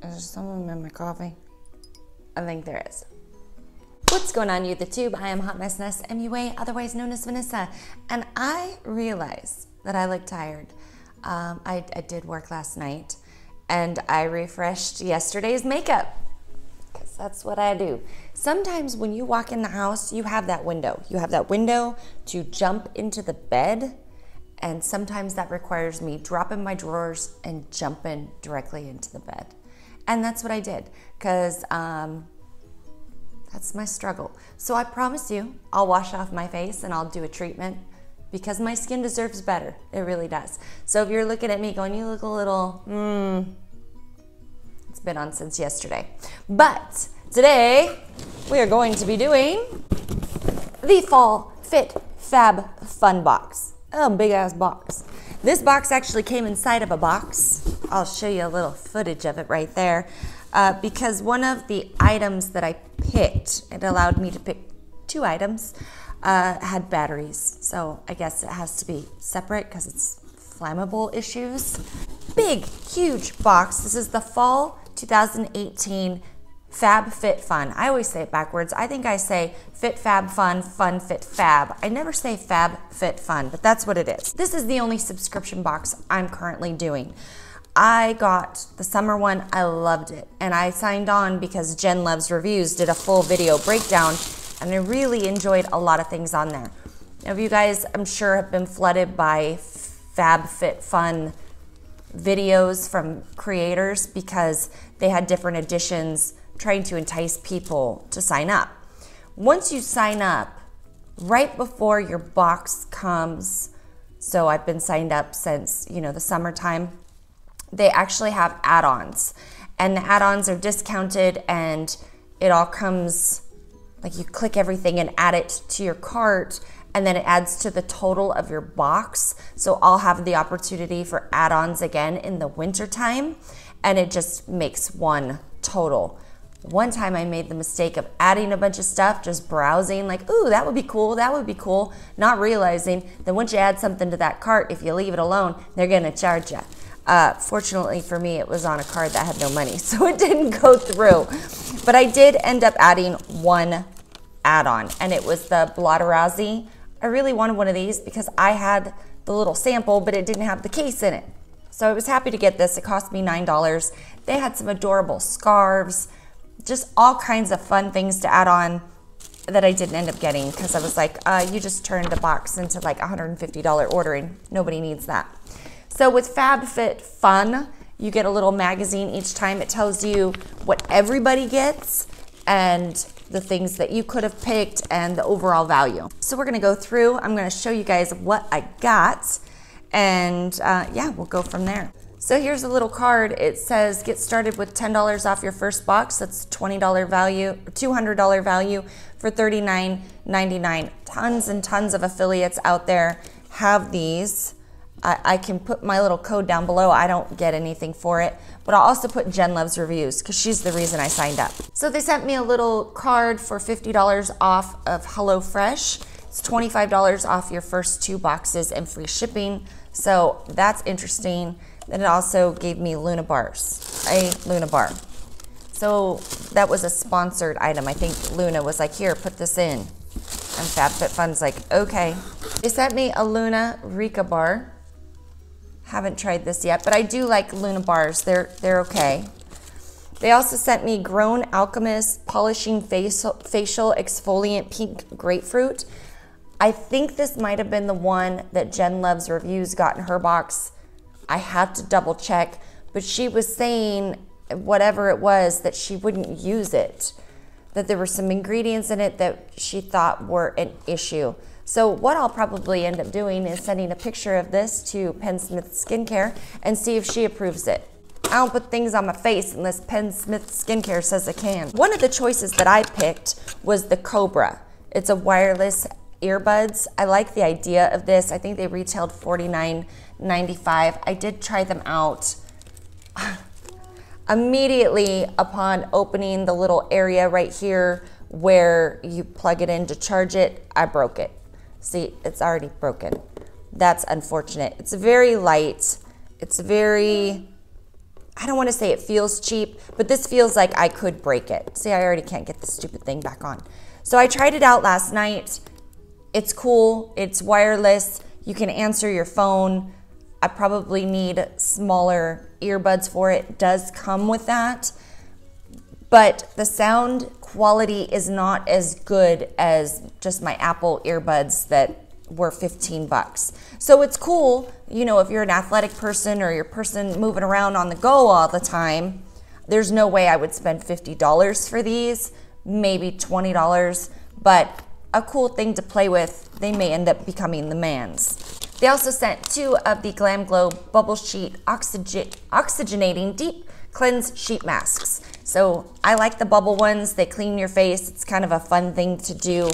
Is there some in my coffee? I think there is. What's going on, YouTube? I am HotMessNess, MUA, otherwise known as Vanessa, and I realize that I look tired. I did work last night, and I refreshed yesterday's makeup, because that's what I do. Sometimes when you walk in the house, you have that window. You have that window to jump into the bed, and sometimes that requires me dropping my drawers and jumping directly into the bed. And that's what I did, because that's my struggle. So I promise you, I'll wash off my face and I'll do a treatment because my skin deserves better. It really does. So if you're looking at me going, you look a little, it's been on since yesterday. But today, we are going to be doing the Fall Fit Fab Fun box. Oh, big ass box. This box actually came inside of a box. I'll show you a little footage of it right there. Because one of the items that I picked, it allowed me to pick 2 items, had batteries. So I guess it has to be separate because it's flammable issues. Big, huge box. This is the Fall 2018 FabFitFun. I always say it backwards. I think I say Fit Fab Fun, Fun Fit Fab. I never say FabFitFun, but that's what it is. This is the only subscription box I'm currently doing. I got the summer one, I loved it. And I signed on because Jen Luvs Reviews did a full video breakdown, and I really enjoyed a lot of things on there. Now, you guys, I'm sure, have been flooded by FabFitFun videos from creators because they had different editions trying to entice people to sign up. Once you sign up, right before your box comes, so I've been signed up since, the summertime, they actually have add-ons, and the add-ons are discounted, and it all comes, like, you click everything and add it to your cart, and then it adds to the total of your box. So I'll have the opportunity for add-ons again in the winter time, and it just makes one total. One time I made the mistake of adding a bunch of stuff, just browsing, like, ooh, that would be cool, that would be cool, not realizing that once you add something to that cart, if you leave it alone, they're gonna charge you. Fortunately for me, it was on a card that had no money, so it didn't go through. But I did end up adding one add-on, and it was the Blotterazzi. I really wanted one of these because I had the little sample, but it didn't have the case in it. So I was happy to get this. It cost me $9. They had some adorable scarves, just all kinds of fun things to add on that I didn't end up getting because I was like, you just turned a box into like $150 ordering. Nobody needs that. So with FabFitFun, you get a little magazine each time. It tells you what everybody gets and the things that you could have picked and the overall value. So we're gonna go through. I'm gonna show you guys what I got, and yeah, we'll go from there. So here's a little card. It says, get started with $10 off your first box. That's $20 value, $200 value for $39.99. Tons and tons of affiliates out there have these. I can put my little code down below. I don't get anything for it, but I'll also put Jen Luvs Reviews because she's the reason I signed up. So they sent me a little card for $50 off of HelloFresh. It's $25 off your first 2 boxes and free shipping. So that's interesting. Then it also gave me Luna bars, a Luna bar. So that was a sponsored item. I think Luna was like, here, put this in. And FabFitFun's like, okay. They sent me a Luna Rica bar. Haven't tried this yet, but I do like Luna bars. They're okay. They also sent me Grown Alchemist Polishing Facial Exfoliant Pink Grapefruit. I think this might have been the one that Jen Luvs Reviews got in her box. I have to double check, but she was saying whatever it was that she wouldn't use it, that there were some ingredients in it that she thought were an issue. So what I'll probably end up doing is sending a picture of this to Penn Smith Skincare and see if she approves it. I don't put things on my face unless Penn Smith Skincare says I can. One of the choices that I picked was the Cobra. It's a wireless earbuds. I like the idea of this. I think they retailed $49.95. I did try them out. Immediately upon opening the little area right here where you plug it in to charge it, I broke it. See, it's already broken. That's unfortunate. It's very light. It's very I don't want to say it feels cheap, but this feels like I could break it. See, I already can't get this stupid thing back on. So I tried it out last night. It's cool, it's wireless. You can answer your phone. I probably need smaller earbuds for it. It does come with that. But the sound quality is not as good as just my Apple earbuds that were 15 bucks. So it's cool, you know, if you're an athletic person or you're a person moving around on the go all the time, there's no way I would spend $50 for these, maybe $20, but a cool thing to play with. They may end up becoming the man's. They also sent 2 of the Glam Glow Bubble Sheet Oxygenating Deep Cleanse Sheet Masks. So I like the bubble ones. They clean your face. It's kind of a fun thing to do.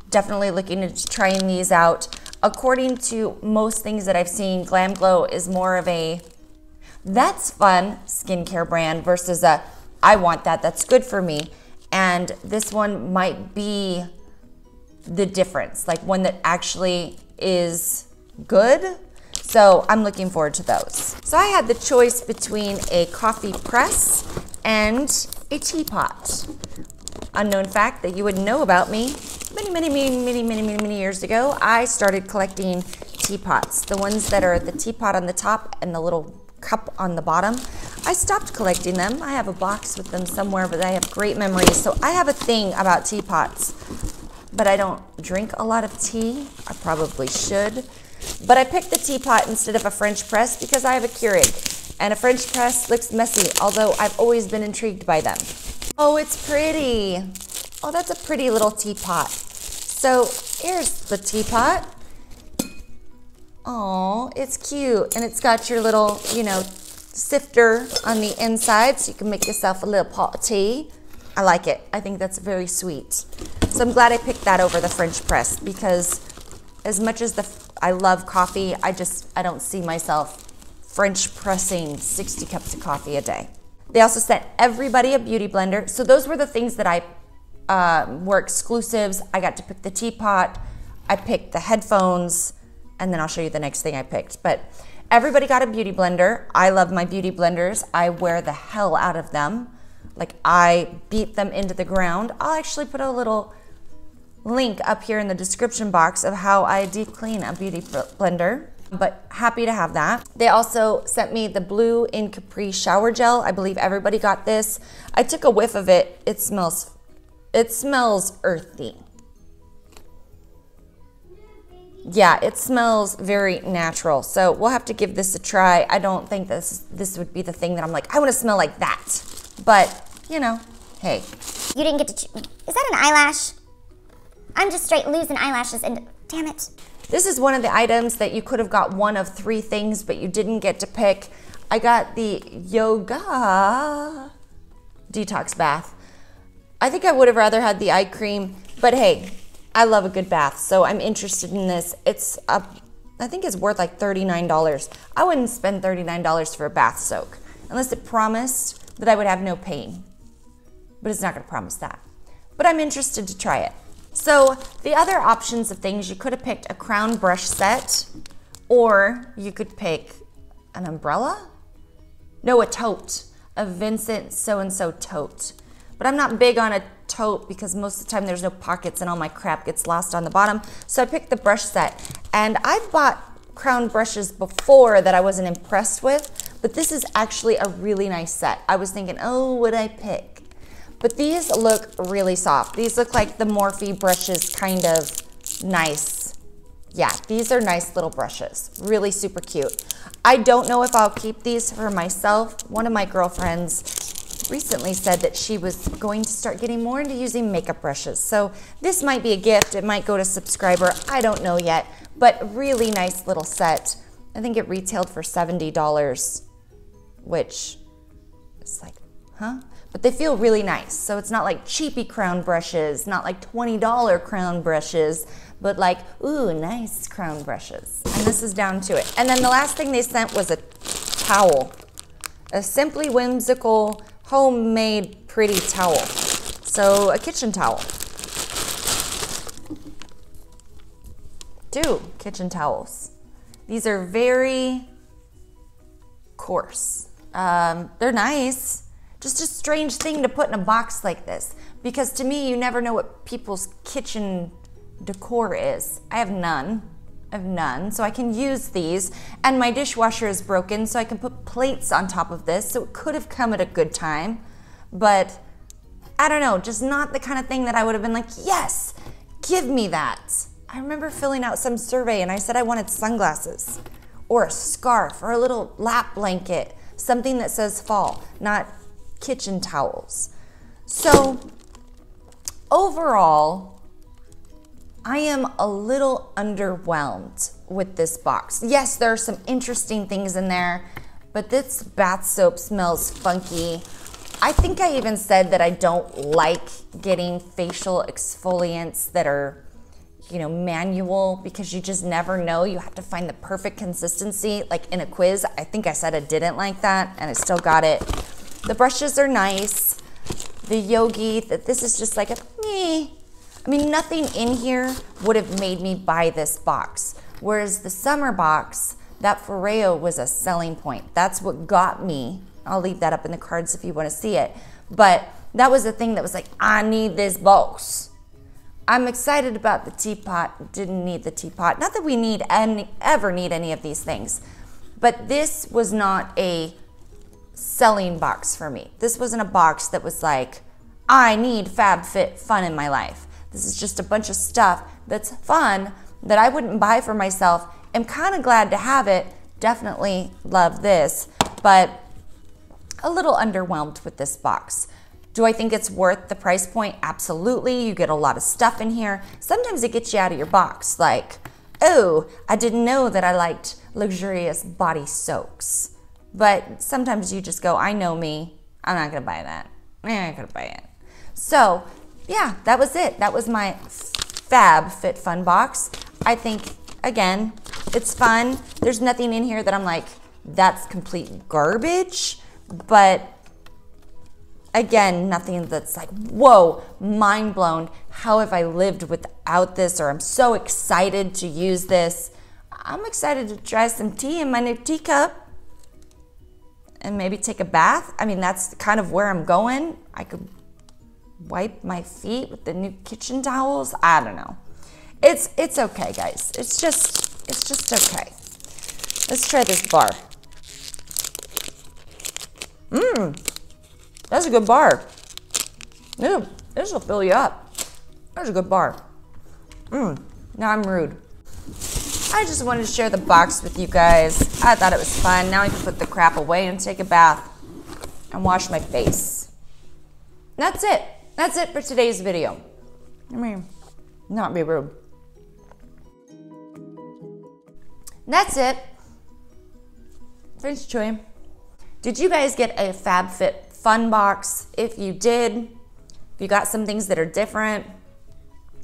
Definitely looking into trying these out. According to most things that I've seen, Glam Glow is more of a that's fun skincare brand versus a I want that, that's good for me. And this one might be the difference, like one that actually is good. So I'm looking forward to those. So I had the choice between a coffee press and a teapot. Unknown fact that you wouldn't know about me. Many years ago, I started collecting teapots. The ones that are the teapot on the top and the little cup on the bottom. I stopped collecting them. I have a box with them somewhere, but I have great memories. So I have a thing about teapots, but I don't drink a lot of tea. I probably should. But I picked the teapot instead of a French press because I have a Keurig, and a French press looks messy, although I've always been intrigued by them. Oh, it's pretty. Oh, that's a pretty little teapot. So here's the teapot. Oh, it's cute. And it's got your little, you know, sifter on the inside so you can make yourself a little pot of tea. I like it. I think that's very sweet. So I'm glad I picked that over the French press because as much as I love coffee, I don't see myself French pressing 60 cups of coffee a day. They also sent everybody a beauty blender. So those were the things that were exclusives. I got to pick the teapot, I picked the headphones, and then I'll show you the next thing I picked. But everybody got a beauty blender. I love my beauty blenders. I wear the hell out of them. Like I beat them into the ground. I'll actually put a little link up here in the description box of how I deep clean a beauty blender, but happy to have that. They also sent me the Blue in Capri shower gel. I believe everybody got this. I took a whiff of it. It smells earthy. Yeah, it smells very natural. So we'll have to give this a try. I don't think this would be the thing that I'm like, I want to smell like that. But, you know, hey. You didn't get to is that an eyelash? I'm just straight losing eyelashes and damn it. This is one of the items that you could have got one of 3 things, but you didn't get to pick. I got the Yoga Detox Bath. I think I would have rather had the eye cream, but hey, I love a good bath, so I'm interested in this. I think it's worth like $39. I wouldn't spend $39 for a bath soak, unless it promised that I would have no pain. But it's not gonna promise that. But I'm interested to try it. So the other options of things, you could have picked a crown brush set, or you could pick an umbrella? No, a tote, a Vincent so-and-so tote. But I'm not big on a tote because most of the time there's no pockets and all my crap gets lost on the bottom. So I picked the brush set. And I've bought crown brushes before that I wasn't impressed with, but this is actually a really nice set. I was thinking, oh, what would I pick? But these look really soft. These look like the Morphe brushes, kind of nice. Yeah, these are nice little brushes. Really super cute. I don't know if I'll keep these for myself. One of my girlfriends recently said that she was going to start getting more into using makeup brushes. So this might be a gift. It might go to subscriber. I don't know yet, but really nice little set. I think it retailed for $70, which is like, huh? But they feel really nice. So it's not like cheapy crown brushes, not like $20 crown brushes, but like, ooh, nice crown brushes. And this is down to it. And then the last thing they sent was a towel, a simply whimsical, homemade, pretty towel. So a kitchen towel. 2 kitchen towels. These are very coarse. They're nice. Just a strange thing to put in a box like this, because to me, you never know what people's kitchen decor is. I have none. So I can use these, and my dishwasher is broken, so I can put plates on top of this, so it could have come at a good time, but I don't know, just not the kind of thing that I would have been like, yes, give me that. I remember filling out some survey and I said I wanted sunglasses or a scarf or a little lap blanket, something that says fall, not kitchen towels. So overall, I am a little underwhelmed with this box. Yes, there are some interesting things in there, but this bath soap smells funky. I think I even said that I don't like getting facial exfoliants that are, manual, because you just never know. You have to find the perfect consistency, like in a quiz. I think I said I didn't like that, and I still got it. The brushes are nice. The Yogi, this is just like nothing in here would have made me buy this box. Whereas the summer box, that Foreo was a selling point. That's what got me. I'll leave that up in the cards if you want to see it. But that was the thing that was like, I need this box. I'm excited about the Teapot. Didn't need the Teapot. Not that we ever need any of these things. But this was not a selling box for me. This wasn't a box that was like, I need FabFitFun in my life. This is just a bunch of stuff that's fun that I wouldn't buy for myself. I'm kind of glad to have it. Definitely love this, but a little underwhelmed with this box. Do I think it's worth the price point? Absolutely. You get a lot of stuff in here. Sometimes it gets you out of your box, like, oh, I didn't know that I liked luxurious body soaks. But sometimes you just go, I know me. I'm not going to buy that. I'm not going to buy it. So, yeah, that was it. That was my FabFitFun box. I think, again, it's fun. There's nothing in here that I'm like, that's complete garbage. But again, nothing that's like, whoa, mind blown. How have I lived without this? Or I'm so excited to use this. I'm excited to try some tea in my new teacup and maybe take a bath. I mean, that's kind of where I'm going. I could wipe my feet with the new kitchen towels. I don't know. It's okay, guys. It's just okay. Let's try this bar. That's a good bar. This will fill you up. That's a good bar. Now I'm rude. I just wanted to share the box with you guys. I thought it was fun. Now I can put the crap away and take a bath and wash my face. That's it. That's it for today's video. I mean, not be rude. That's it. Thanks, Joy. Did you guys get a FabFitFun box? If you did, if you got some things that are different,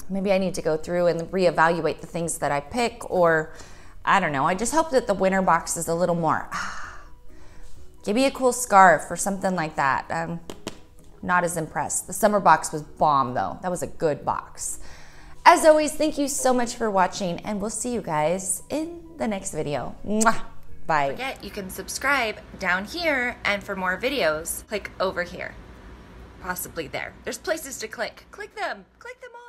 maybe I need to go through and reevaluate the things that I pick, or I don't know. I just hope that the winter box is a little more, give me a cool scarf or something like that. I'm not as impressed. The summer box was bomb though. That was a good box. As always, thank you so much for watching, and we'll see you guys in the next video. Mwah! Bye. Don't forget, you can subscribe down here, and for more videos, click over here. Possibly there. There's places to click. Click them. Click them all.